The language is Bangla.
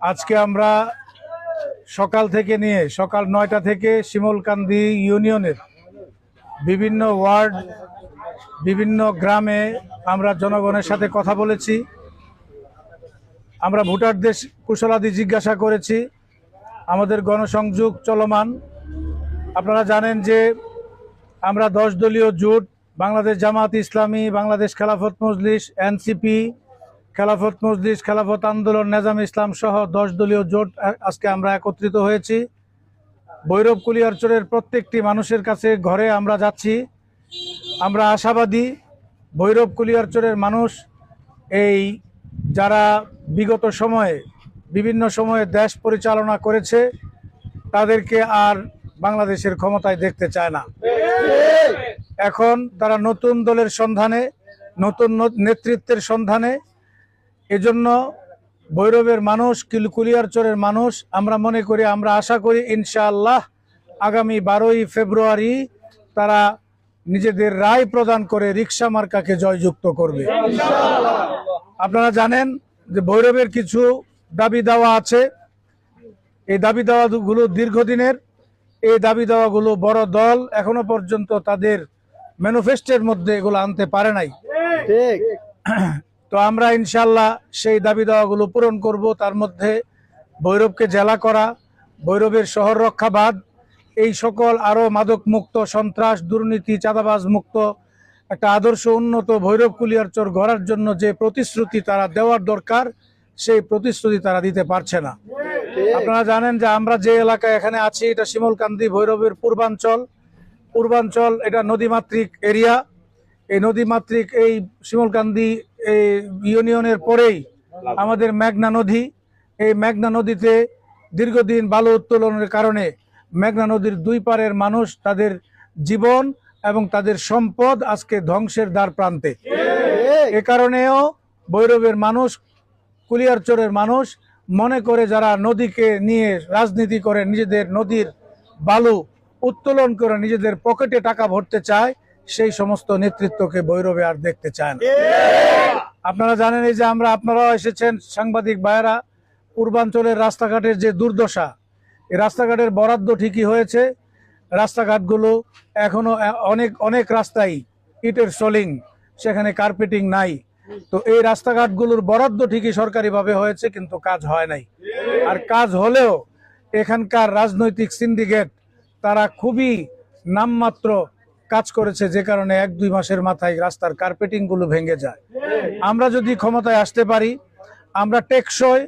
আজকে আমরা সকাল থেকে নিয়ে সকাল 9টা থেকে শিমুলকান্দি ইউনিয়নের বিভিন্ন ওয়ার্ড, বিভিন্ন গ্রামে আমরা জনগণের সাথে কথা বলেছি। আমরা ভোটারদের কুশলাদি জিজ্ঞাসা করেছি। আমাদের গণসংযোগ চলমান। আপনারা জানেন যে আমরা 10 দলীয় জোট, বাংলাদেশ জামাত ইসলামী, বাংলাদেশ খেলাফত মজলিস, এনসিপি, খেলাফত মজলিস, খেলাফত আন্দোলন, নেজাম ইসলাম সহ 10 দলীয় জোট আজকে আমরা একত্রিত হয়েছি। ভৈরব কুলিয়ারচরের প্রত্যেকটি মানুষের কাছে ঘরে আমরা যাচ্ছি। আমরা আশাবাদী ভৈরব কুলিয়ারচরের মানুষ এই যারা বিগত সময়ে বিভিন্ন সময়ে দেশ পরিচালনা করেছে তাদেরকে আর বাংলাদেশের ক্ষমতায় দেখতে চায় না। এখন তারা নতুন দলের সন্ধানে, নতুন নেতৃত্বের সন্ধানে। এজন্য ভৈরবের মানুষ, কুলিয়ারচরের মানুষ আমরা মনে করি, আমরা আশা করি ইনশাআল্লাহ আগামী 12ই ফেব্রুয়ারি তারা নিজেদের রায় প্রদান করে রিকশা মার্কাকে জয়যুক্ত করবে। আপনারা জানেন যে ভৈরবের কিছু দাবি দাওয়া আছে। এই দাবি দাওয়াগুলো দীর্ঘদিনের। এই দাবি দাওয়াগুলো বড় দল এখনো পর্যন্ত তাদের ম্যানিফেস্টোর মধ্যে এগুলো আনতে পারে নাই। ঠিক। তো আমরা ইনশাল্লাহ সেই দাবি দাওয়াগুলো পূরণ করব। তার মধ্যে ভৈরবকে জেলা করা, ভৈরবের শহর রক্ষাবাদ, এই সকল আরো মাদক মুক্ত, সন্ত্রাস, দুর্নীতি, চাঁদাবাজ মুক্ত একটা আদর্শ উন্নত ভৈরব কুলিয়ারচর গড়ার জন্য যে প্রতিশ্রুতি তারা দেওয়ার দরকার, সেই প্রতিশ্রুতি তারা দিতে পারছে না। আপনারা জানেন যে আমরা যে এলাকায় এখানে আছি এটা শিমুলকান্দি ভৈরবের পূর্বাঞ্চল। এটা নদীমাতৃক এরিয়া। এই নদীমাতৃক এই শিমুলকান্দি এই ইউনিয়নের পরেই আমাদের মেঘনা নদী। এই মেঘনা নদীতে দীর্ঘদিন বালু উত্তোলনের কারণে মেঘনা নদীর দুই পারের মানুষ তাদের জীবন এবং তাদের সম্পদ আজকে ধ্বংসের দ্বার প্রান্তে। এ কারণেও ভৈরবের মানুষ, কুলিয়ারচরের মানুষ মনে করে যারা নদীকে নিয়ে রাজনীতি করে, নিজেদের নদীর বালু উত্তোলন করে নিজেদের পকেটে টাকা ভরতে চায়, সেই সমস্ত নেতৃত্বকে ভৈরবে আর দেখতে চায় না। আপনারা জানেন এই যে আপনারাও এসেছেন সাংবাদিক ভাইয়েরা, পূর্বাঞ্চলের রাস্তাঘাটের যে দুর্দশা, এই রাস্তাঘাটের বরাদ্দ ঠিকই হয়েছে, রাস্তাঘাটগুলো এখনো অনেক রাস্তায় ইটের সোলিং, সেখানে কার্পেটিং নাই। তো এই রাস্তাঘাটগুলোর বরাদ্দ ঠিকই সরকারিভাবে হয়েছে, কিন্তু কাজ হয় নাই। আর কাজ হলেও এখানকার রাজনৈতিক সিন্ডিকেট তারা খুবই নামমাত্র কাজ করেছে, যে কারণে 1-2 মাসের মাথায় রাস্তার কার্পেটিং গুলো ভেঙে যায়। আমরা যদি ক্ষমতায় আসতে পারি, আমরা টেকসই